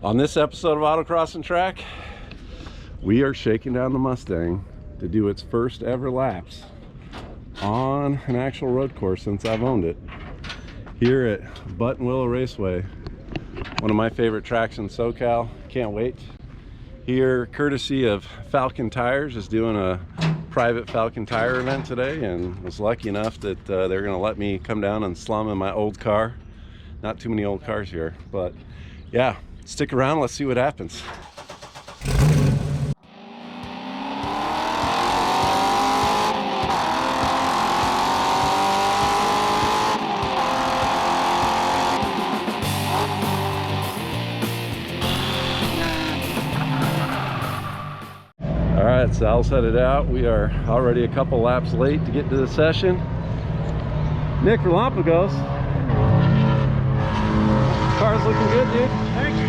On this episode of AutoXandTrack, we are shaking down the Mustang to do its first ever laps on an actual road course since I've owned it, here at Buttonwillow Raceway, one of my favorite tracks in SoCal. Can't wait. Here, courtesy of Falken Tires, is doing a private Falken tire event today, and was lucky enough that they're going to let me come down and slum in my old car. Not too many old cars here, but yeah, stick around, let's see what happens. All right, Sal's headed out. We are already a couple laps late to get to the session. Nick Galapagos. Car's looking good, dude. Thank you.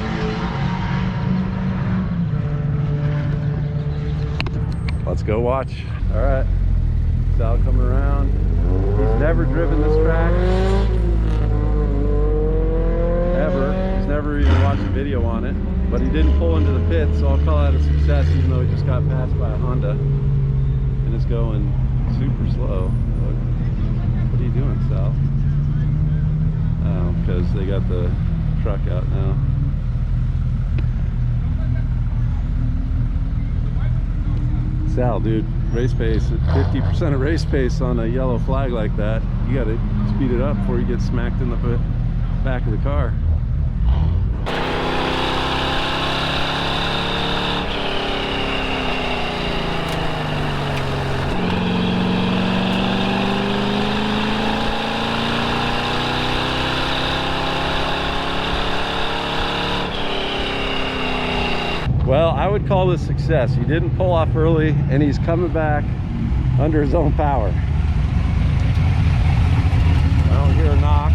Let's go watch. All right, Sal coming around. He's never driven this track, ever. He's never even watched a video on it, but he didn't pull into the pit, so I'll call that a success, even though he just got passed by a Honda and is going super slow. What are you doing, Sal? Oh, because they got the truck out now. Sal, dude, race pace at 50% of race pace on a yellow flag like that, you got to speed it up before you get smacked in the back of the car. Well, I would call this success. He didn't pull off early, and he's coming back under his own power. I don't hear a knock.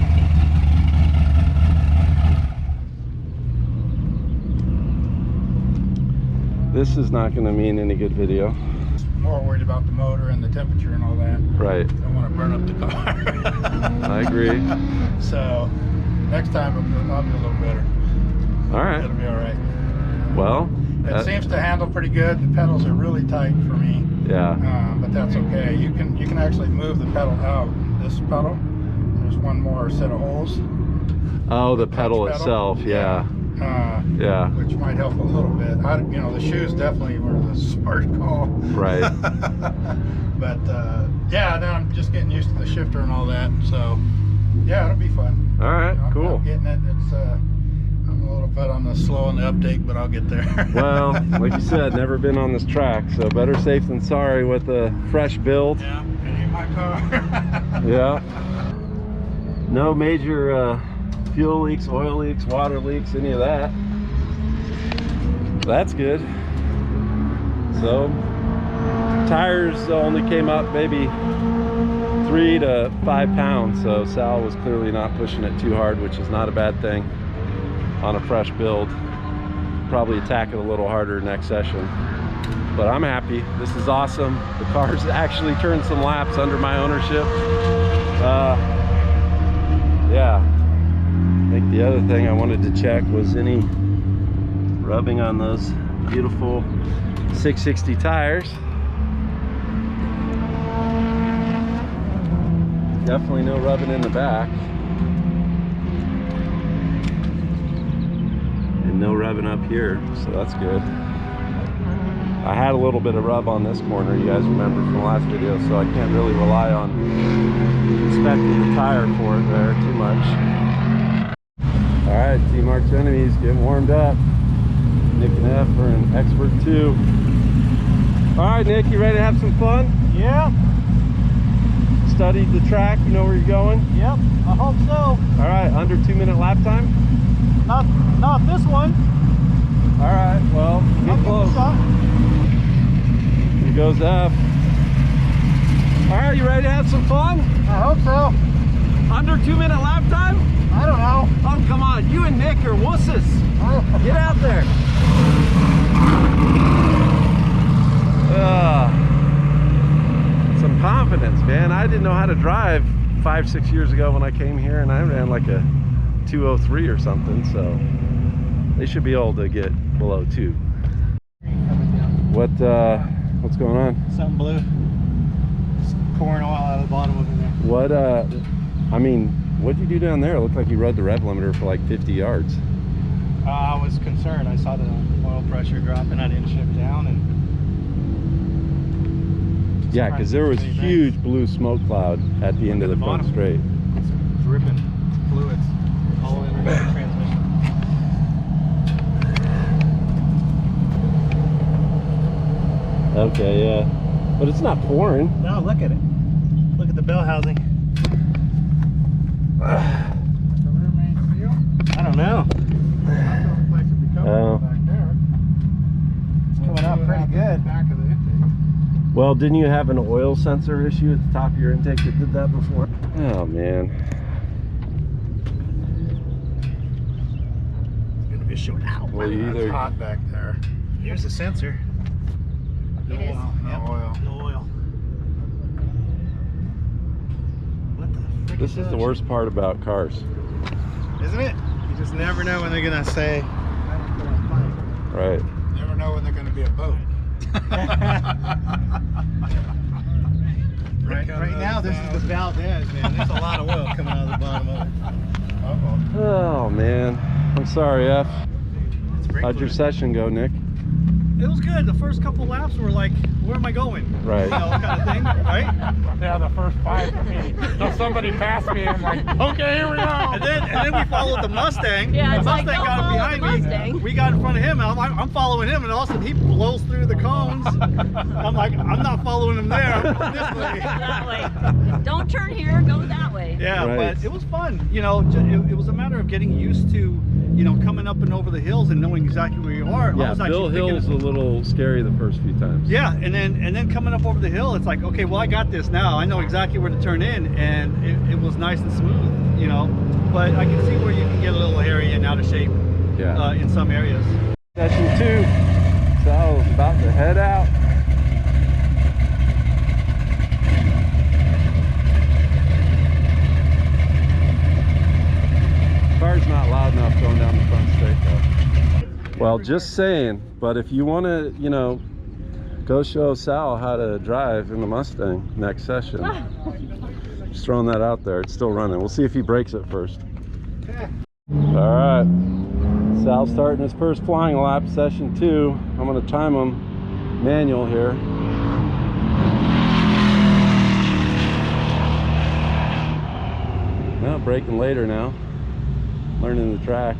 This is not going to mean any good video. More worried about the motor and the temperature and all that. Right. I don't want to burn up the car. I agree. So next time I'll be a little better. All right. It'll be all right. Well, it seems to handle pretty good. The pedals are really tight for me. Yeah. But that's okay. You can actually move the pedal out. This pedal, there's one more set of holes. Oh, the pedal itself. Yeah. Yeah. Which might help a little bit. You know, the shoes definitely were the smart call. Right. But yeah, now I'm just getting used to the shifter and all that. So yeah, it'll be fun. All right. Cool. I'm getting it. It's I'm a little bit on the slow on the uptake, but I'll get there. Well, like you said, never been on this track, so better safe than sorry with a fresh build. Yeah, it ain't my car. Yeah. No major fuel leaks, oil leaks, water leaks, any of that. That's good. So, tires only came up maybe 3 to 5 pounds, so Sal was clearly not pushing it too hard, which is not a bad thing on a fresh build. Probably attack it a little harder next session, but I'm happy. This is awesome. The car's actually turned some laps under my ownership. Yeah, I think the other thing I wanted to check was any rubbing on those beautiful 660 tires. Definitely no rubbing in the back. No rubbing up here, so that's good. I had a little bit of rub on this corner, you guys remember from the last video, so I can't really rely on inspecting the tire for it there too much. All right, Team Arch Enemies getting warmed up. Nick and F are in Expert 2. All right, Nick, you ready to have some fun? Yeah. Studied the track, you know where you're going? Yep, I hope so. All right, under 2-minute lap time? Not this one. All right, well, get close. Here goes F. All right, you ready to have some fun? I hope so. Under 2-minute lap time? I don't know. Oh, come on, you and Nick are wusses. Get out there. Some confidence, man. I didn't know how to drive 5-6 years ago when I came here, and I ran like a 203 or something, so They should be able to get below 2. What's going on? Something blue. Just pouring oil out of the bottom of it there. What I mean, what'd you do down there? It looked like you rode the rev limiter for like 50 yards. I was concerned. I saw the oil pressure drop and I didn't shift down. And Yeah, because there was huge blue smoke cloud at the end of the front straight. It's dripping fluids all in the transmission. Okay, yeah. But it's not pouring. No, look at it. Look at the bell housing. I don't know. Oh. It's coming out pretty good. Well, didn't you have an oil sensor issue at the top of your intake that did that before? Oh, man. It's going to be a short out. Well, you It's hot back there. Here's the sensor. No oil. No oil. No oil. What the frick This is the worst part about cars. Isn't it? You just never know when they're going to say. Right. Never know when they're going to be a boat. Right now, this is the Valdez, man. There's a lot of oil coming out of the bottom of it. Uh-oh. Oh, man. I'm sorry, F. It's How'd your session go, Nick? It was good. The first couple laps were like, where am I going? Right. You know, kind of thing, right? Yeah, the first 5 for me. So somebody passed me and I'm like, okay, here we go. And then we followed the Mustang. Yeah, the it's like, Mustang don't got follow behind the Mustang. me. We got in front of him, and I'm following him, and all of a sudden he blows through the cones. I'm like, I'm not following him there. I'm going this way. That way. Don't turn here, go that way. Yeah, Right. but it was fun. You know, it was a matter of getting used to, you know, coming up and over the hills and knowing exactly where you are. I Yeah, was Bill actually Hill's a little scary the first few times. Yeah, and then coming up over the hill, it's like, okay, well, I got this now. I know exactly where to turn in, and it was nice and smooth, you know. But I can see where you can get a little hairy and out of shape Yeah. in some areas. Session 2. Sal's about to head out. Car's not loud enough going down the front straight though. Well, just saying, but if you want to, you know, go show Sal how to drive in the Mustang next session. Just throwing that out there. It's still running. We'll see if he breaks it first. All right. Sal's starting his first flying lap, session 2. I'm going to time him manual here. Well, braking later now. Learning the track.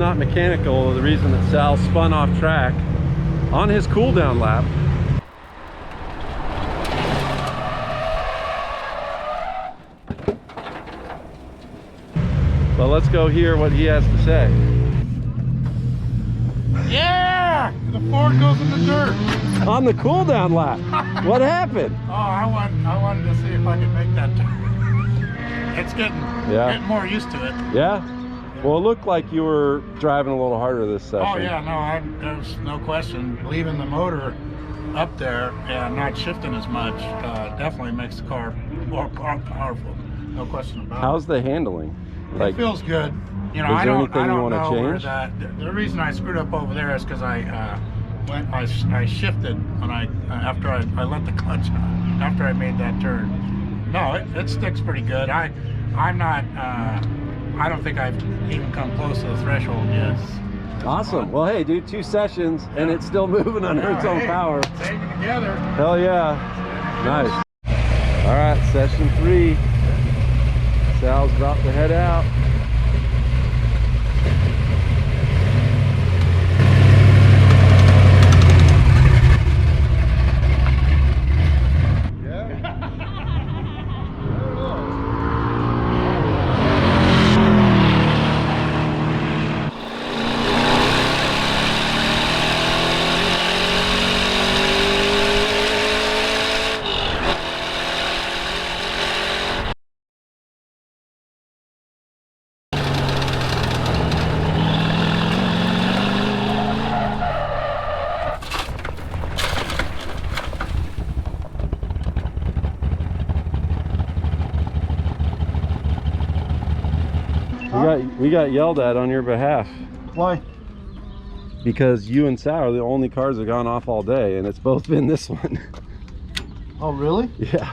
not mechanical, the reason that Sal spun off track on his cool down lap. So let's go hear what he has to say. Yeah! The Ford goes in the dirt. On the cool down lap. What happened? Oh, I wanted to see if I could make that turn. It's getting more used to it. Yeah? Well, it looked like you were driving a little harder this session. Oh yeah, no, there's no question. Leaving the motor up there and not shifting as much definitely makes the car more powerful. No question about it. How's the handling? It feels good. You know, is I there don't anything you know want to where change? that. The reason I screwed up over there is because I shifted when after I let the clutch out after I made that turn. No, it sticks pretty good. I'm not. I don't think I've even come close to the threshold yet. Awesome. Well, hey, dude, 2 sessions and it's still moving under its own power. Taken together. Hell yeah. Nice. All right, session 3. Sal's about to head out. We got yelled at on your behalf. Why? Because you and Sal are the only cars that have gone off all day, and it's both been this one. Oh, really? Yeah.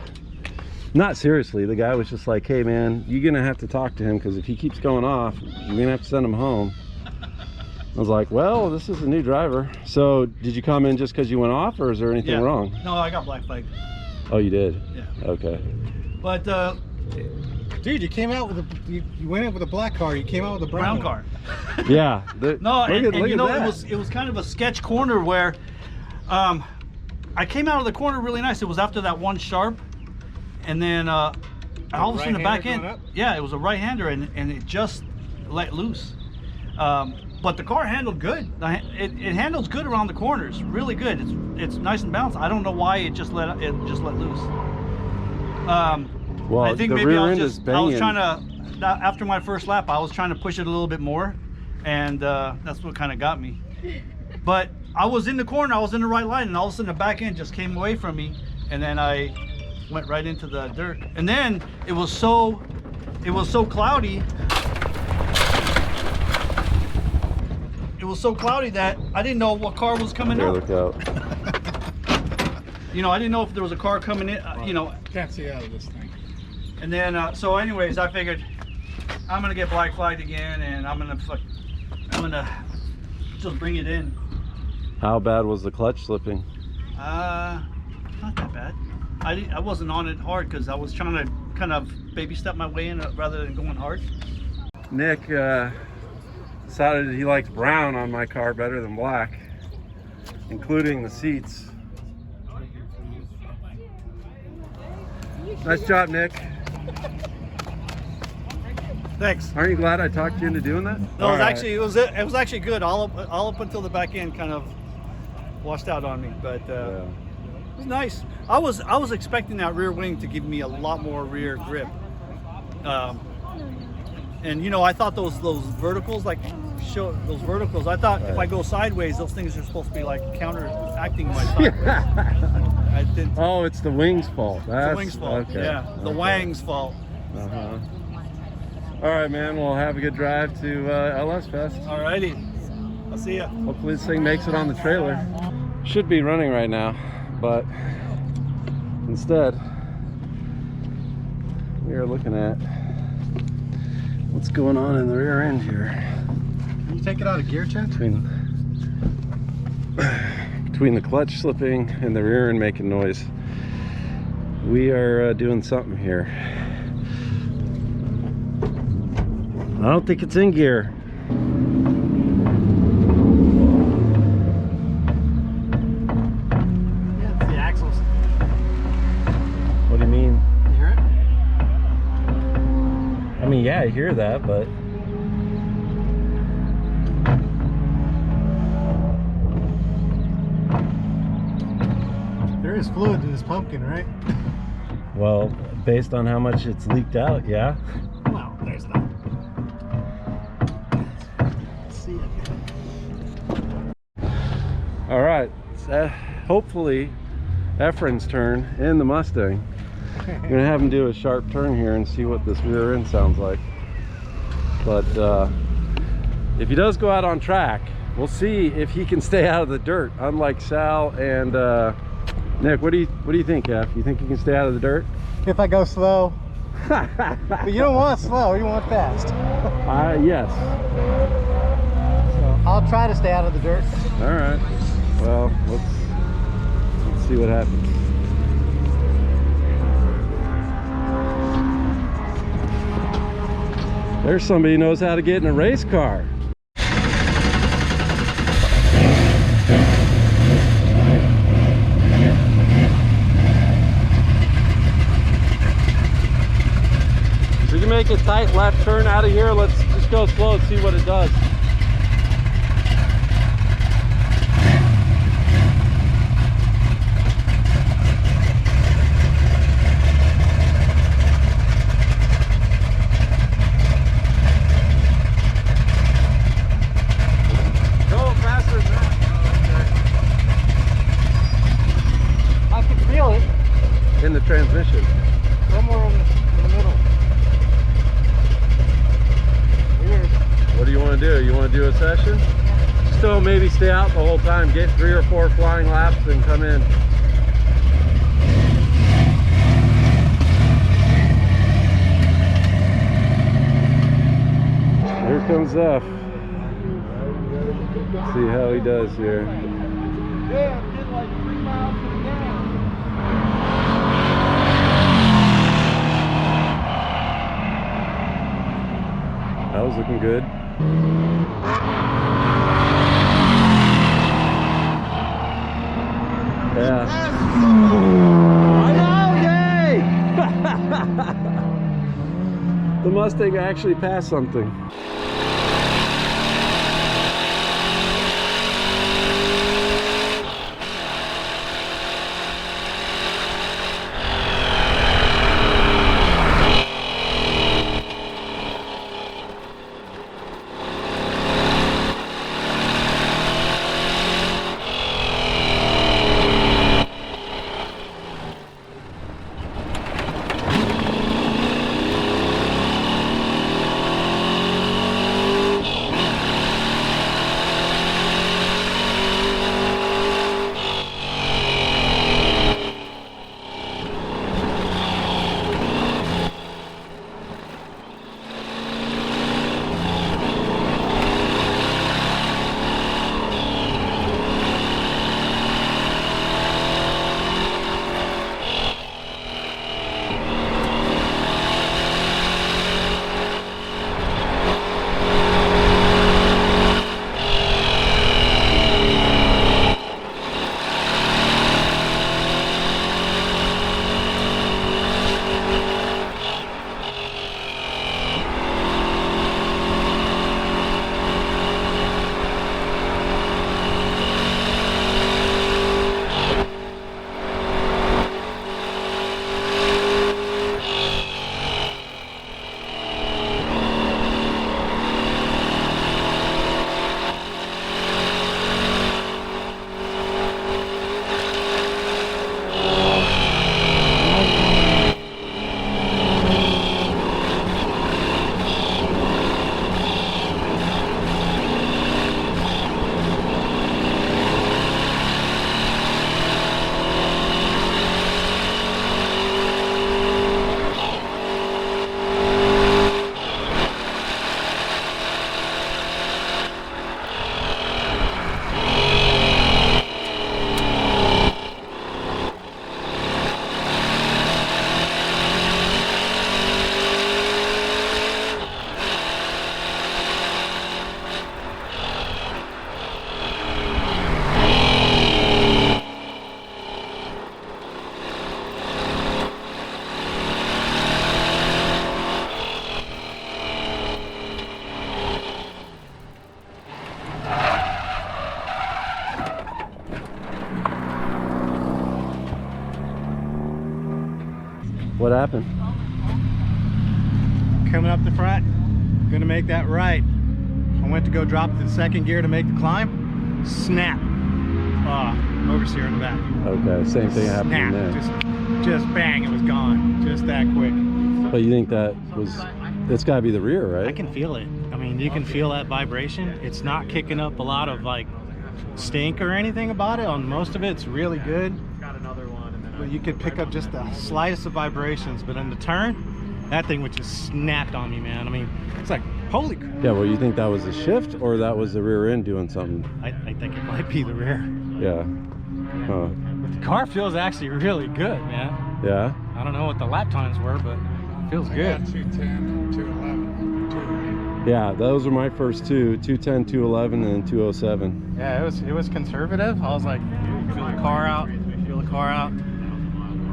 Not seriously. The guy was just like, hey man, you're gonna have to talk to him because if he keeps going off, you're gonna have to send him home. I was like, well, this is a new driver. So did you come in just because you went off, or is there anything wrong? No, I got black flagged. Oh, you did? Yeah. Okay. But Dude, you came out with you went in with a black car. You came out with a brown car. Yeah. No, and you know, that. it was kind of a sketch corner where I came out of the corner really nice. It was after that one sharp, and then all of a sudden the back end, yeah, it was a right-hander, and it just let loose. But the car handled good. It handles good around the corners, really good. It's nice and balanced. I don't know why it just let loose. Well, I think the maybe rear I end was is trying to, after my first lap, I was trying to push it a little bit more, and that's what kind of got me. But I was in the corner, I was in the right line, and all of a sudden the back end just came away from me, and then I went right into the dirt. And then it was so cloudy. It was so cloudy that I didn't know what car was coming up. Look out. You know, I didn't know if there was a car coming in. You know, Can't see out of this thing. and then so anyways, I figured I'm gonna get black flagged again, and I'm gonna just bring it in. How bad was the clutch slipping? Not that bad. I wasn't on it hard because I was trying to kind of baby step my way in rather than going hard. Nick decided he likes brown on my car better than black, including the seats. Nice job, Nick. Thanks. Aren't you glad I talked you into doing that? No, it was actually good. All up until the back end kind of washed out on me, but Yeah. it was nice. I was expecting that rear wing to give me a lot more rear grip, and you know, I thought those verticals, I thought if I go sideways, those things are supposed to be like counteracting my sideways. I didn't. Oh, it's the wing's fault. It's the wing's fault. Okay. Yeah, the wang's fault. Uh-huh. All right, man. We'll have a good drive to LS Fest. Alrighty, I'll see ya. Hopefully this thing makes it on the trailer. Should be running right now, but instead we are looking at what's going on in the rear end here. Can you take it out of gear, Chad? Between the clutch slipping and the rear end making noise, we are doing something here. I don't think it's in gear. I hear that, but there is fluid in this pumpkin, right? well, based on how much it's leaked out, yeah. Well, there's that. Let's see it. All right, hopefully Efren's turn in the Mustang. I'm gonna have him do a sharp turn here and see what this rear end sounds like. But if he does go out on track, we'll see if he can stay out of the dirt, unlike Sal and Nick. What do you think, F? You think he can stay out of the dirt? If I go slow. But you don't want slow, you want fast. Yes. So I'll try to stay out of the dirt. All right. Well, let's see what happens. There's somebody who knows how to get in a race car. So you can make a tight left turn out of here. Let's just go slow and see what it does. In the transmission. Somewhere in the middle. Weird. What do you want to do? You want to do a session? Still maybe stay out the whole time, get 3 or 4 flying laps and come in. Here comes F. See how he does here. Yeah, I'm getting like 3 miles to the gallon. That was looking good. Yeah. I know, yay! The Mustang actually passed something. What happened? Coming up the front, gonna make that right. I went to go drop the second gear to make the climb. Snap. Oversteer in the back. Okay, same thing happened Snap. there. Just bang, it was gone. Just that quick. But you think that was, it's gotta be the rear, right? I can feel it. I mean, you can feel that vibration. It's not kicking up a lot of like stink or anything about it. On most of it, it's really good. But you could pick up just the slightest of vibrations. But in the turn, that thing would just snapped on me, man. I mean, it's like, holy crap. Yeah, well, you think that was the shift or that was the rear end doing something? I think it might be the rear. Yeah. Huh. But the car feels actually really good, man. Yeah? I don't know what the lap times were, but it feels good. 210, 211, 208. Yeah, those were my first two, 210, 211, and 207. Yeah, it was conservative. I was like, feel the car out, feel the car out.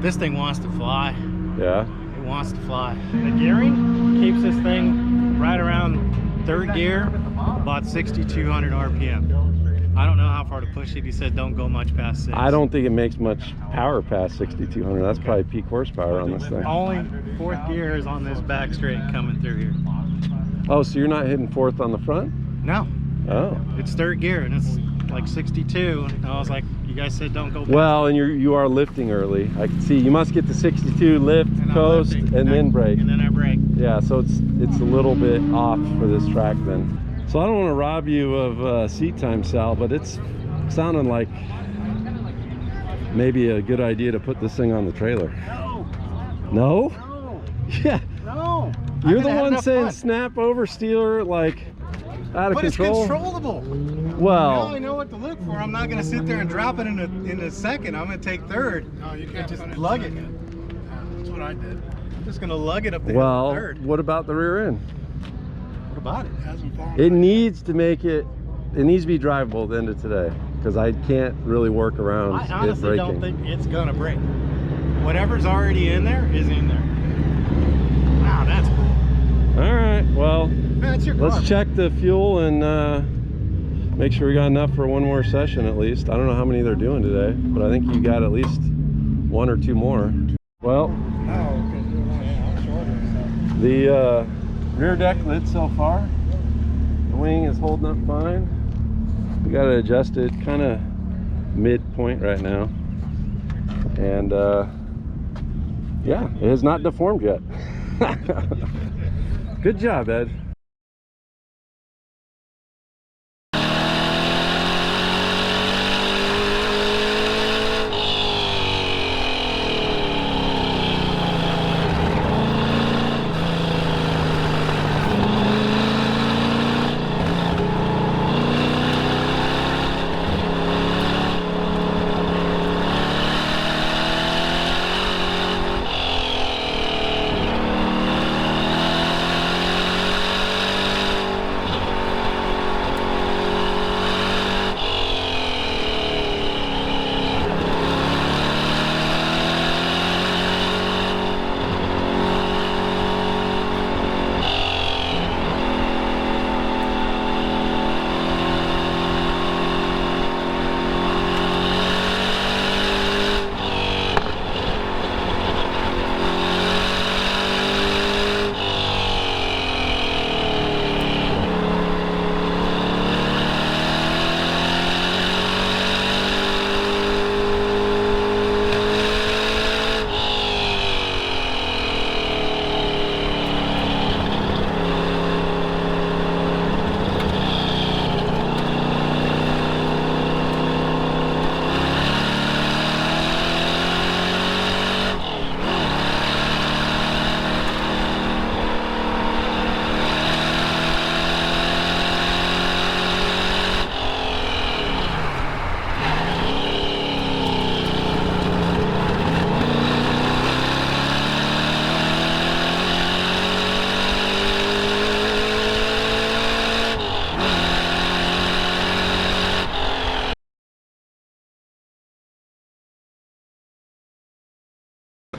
This thing wants to fly. Yeah? It wants to fly. The gearing keeps this thing right around third gear, about 6,200 RPM. I don't know how far to push it. He said don't go much past 6. I don't think it makes much power past 6,200. That's probably peak horsepower on this thing. Only fourth gear is on this back straight coming through here. Oh, so you're not hitting fourth on the front? No, Oh. it's third gear and it's like 62. And I was like, you guys said don't go past. Well, and you are lifting early. I can see you must get to 62, lift, And I'm coast, lifting, and then brake. And then I brake. Yeah, so it's a little bit off for this track then. So I don't want to rob you of seat time, Sal, but it's sounding like maybe a good idea to put this thing on the trailer. No. No? No. Yeah. No. You're the one saying snap oversteer like out of But control. it's controllable. Now Well, I know what to look for. I'm not going to sit there and drop it in a second. I'm going to take third. No, you can't Just put lug it. That's what I did. I'm just going to lug it up there. well, Third. what about the rear end? What about it? It hasn't fallen. It needs to make it needs to be drivable at the end of today because I can't really work around I it honestly braking. don't think it's going to break. Whatever's already in there is in there. Wow, that's cool. All right, well, That's your car. let's check the fuel and make sure we got enough for one more session at least. I don't know how many they're doing today, but I think you got at least one or two more. Well, No, because you're I'm shorter. the rear deck lit so far. The wing is holding up fine. We got it adjusted kind of midpoint right now. And yeah, it has not deformed yet. Good job, Ed.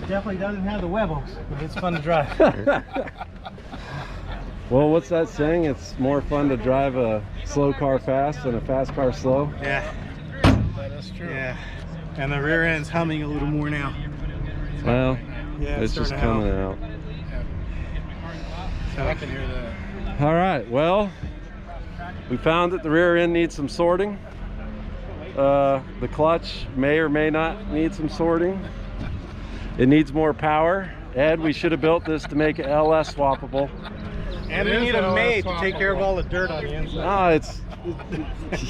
Definitely doesn't have the webbles, but it's fun to drive. Well, what's that saying? It's more fun to drive a slow car fast than a fast car slow. Yeah. That is true. Yeah. And the rear end's humming a little more now. Well, Yeah, it's just coming out. So I can hear that. All right, well, we found that the rear end needs some sorting. The clutch may or may not need some sorting. It needs more power. Ed, we should have built this to make it LS swappable. And we need a maid to take care of all the dirt on the inside.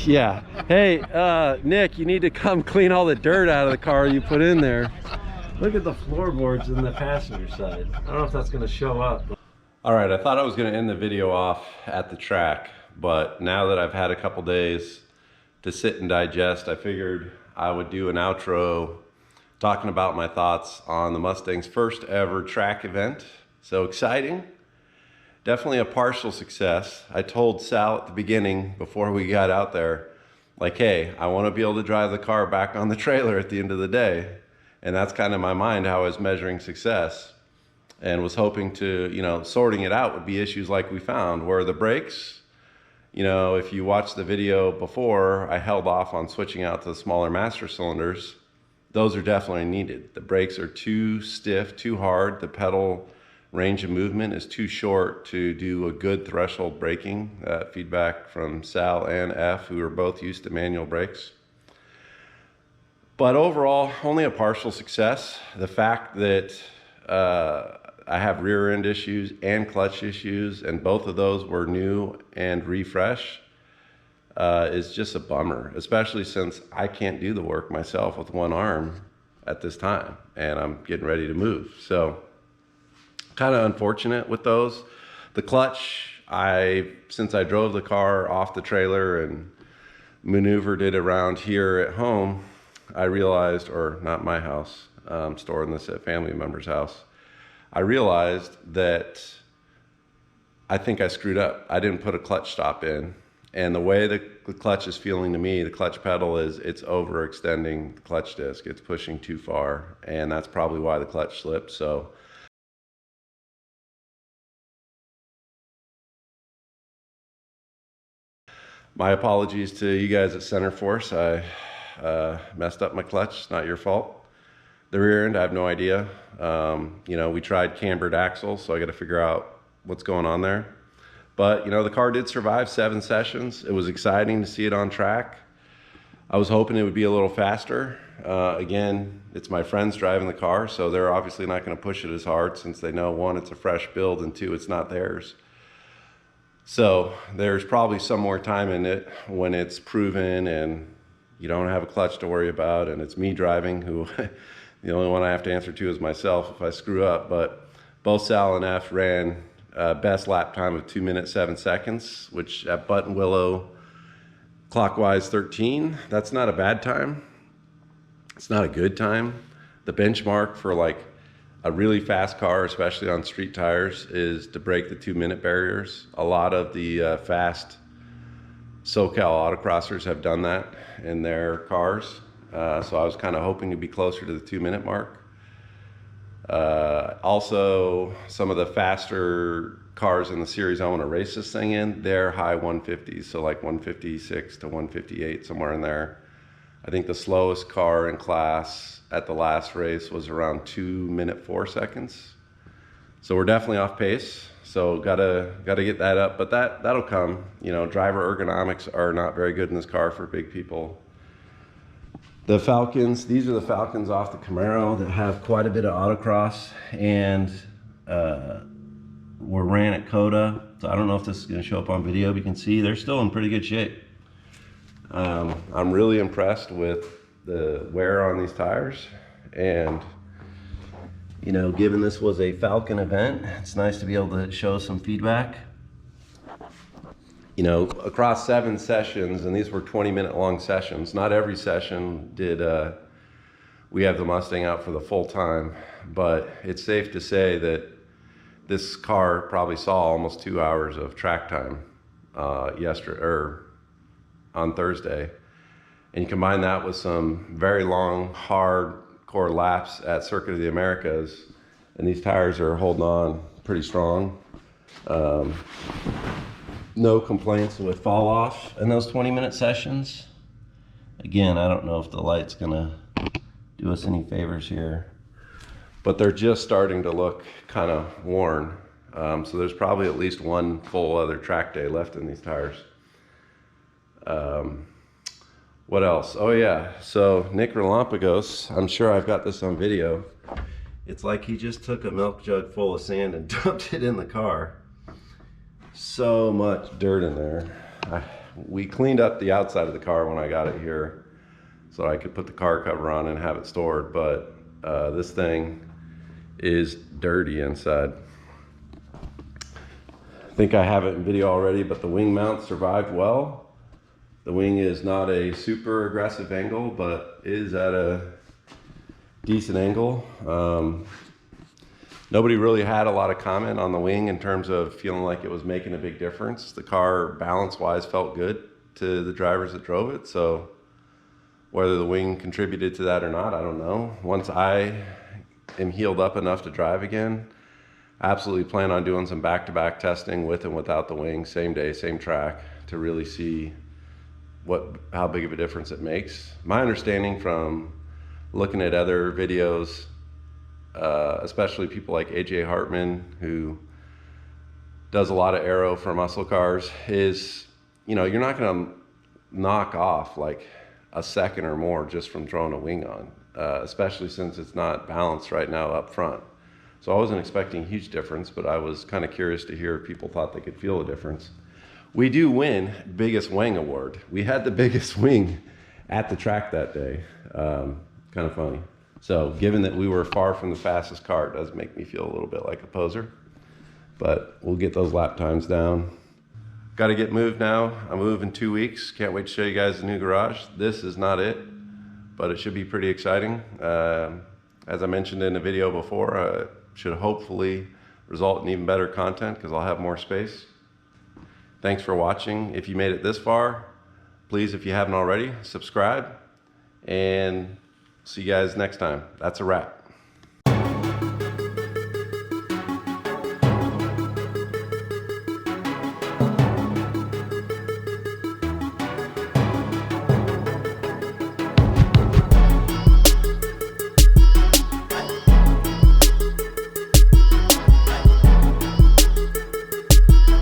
Yeah. Hey, Nick, you need to come clean all the dirt out of the car you put in there. Look at the floorboards in the passenger side. I don't know if that's going to show up. All right, I thought I was going to end the video off at the track, but now that I've had a couple days to sit and digest, I figured I would do an outro talking about my thoughts on the Mustang's first ever track event. So exciting. Definitely a partial success. I told Sal at the beginning, before we got out there, like, hey, I want to be able to drive the car back on the trailer at the end of the day. And that's kind of my mind, how I was measuring success. And was hoping to, you know, sorting it out would be issues like we found, where the brakes, you know, if you watched the video before, I held off on switching out to the smaller master cylinders. Those are definitely needed. The brakes are too stiff, too hard. The pedal range of movement is too short to do a good threshold braking. Feedback from Sal and F, who are both used to manual brakes. But overall, only a partial success. The fact that I have rear end issues and clutch issues, and both of those were new and refresh, is just a bummer, especially since I can't do the work myself with one arm at this time, and I'm getting ready to move. So kind of unfortunate with those. The clutch, since I drove the car off the trailer and maneuvered it around here at home, I realized, or not my house, I'm storing this at family member's house, I realized that I think I screwed up. I didn't put a clutch stop in. And the way the clutch is feeling to me, the clutch pedal it's overextending the clutch disc. It's pushing too far. And that's probably why the clutch slipped. So my apologies to you guys at Center Force. I messed up my clutch. It's not your fault. The rear end, I have no idea. You know, we tried cambered axles, so I got to figure out what's going on there. But, you know, the car did survive 7 sessions. It was exciting to see it on track. I was hoping it would be a little faster. Again, it's my friends driving the car, so they're obviously not going to push it as hard, since they know, 1, it's a fresh build, and 2, it's not theirs. So there's probably some more time in it when it's proven and you don't have a clutch to worry about, and it's me driving, who the only one I have to answer to is myself if I screw up. But both Sal and F ran best lap time of 2 minutes 7 seconds, which at Buttonwillow clockwise 13, that's not a bad time. It's not a good time. The benchmark for like a really fast car, especially on street tires, is to break the 2-minute barriers. A lot of the fast SoCal autocrossers have done that in their cars. So I was kind of hoping to be closer to the 2-minute mark. Also, some of the faster cars in the series I want to race this thing in, they're high 150s, so like 156 to 158, somewhere in there. I think the slowest car in class at the last race was around 2 minutes 4 seconds. So we're definitely off pace. So gotta get that up, but that'll come. You know, driver ergonomics are not very good in this car for big people. The Falkens, these are the Falkens off the Camaro that have quite a bit of autocross, and were ran at COTA. So I don't know if this is going to show up on video, but you can see they're still in pretty good shape. I'm really impressed with the wear on these tires, and you know, given this was a Falken event, it's nice to be able to show some feedback. You know, across 7 sessions, and these were 20-minute long sessions. Not every session did we have the Mustang out for the full time, but it's safe to say that this car probably saw almost 2 hours of track time on Thursday. And you combine that with some very long, hardcore laps at Circuit of the Americas, and these tires are holding on pretty strong. No complaints with fall off in those 20-minute sessions. Again, I don't know if the light's gonna do us any favors here, but they're just starting to look kind of worn. So there's probably at least one full other track day left in these tires. What else? Oh yeah, so Nick Relampagos, I'm sure I've got this on video. It's like he just took a milk jug full of sand and dumped it in the car. So much dirt in there. We cleaned up the outside of the car when I got it here so I could put the car cover on and have it stored, but this thing is dirty inside. I think I have it in video already, but the wing mount survived well. The wing is not a super aggressive angle, but is at a decent angle. Nobody really had a lot of comment on the wing in terms of feeling like it was making a big difference. The car balance-wise felt good to the drivers that drove it, so whether the wing contributed to that or not, I don't know. Once I am healed up enough to drive again, I absolutely plan on doing some back-to-back testing with and without the wing, same day, same track, to really see how big of a difference it makes. My understanding from looking at other videos, especially people like AJ Hartman, who does a lot of aero for muscle cars, is, you know, you're not going to knock off like a second or more just from throwing a wing on, especially since it's not balanced right now up front. So I wasn't expecting a huge difference, but I was kind of curious to hear if people thought they could feel a difference. We do win biggest wing award. We had the biggest wing at the track that day. Kind of funny. So given that we were far from the fastest car, it does make me feel a little bit like a poser, but we'll get those lap times down. Got to get moved now. I move in 2 weeks. Can't wait to show you guys the new garage. This is not it, but it should be pretty exciting. As I mentioned in the video before, it should hopefully result in even better content because I'll have more space. Thanks for watching. If you made it this far, please, if you haven't already, subscribe, and see you guys next time. That's a wrap.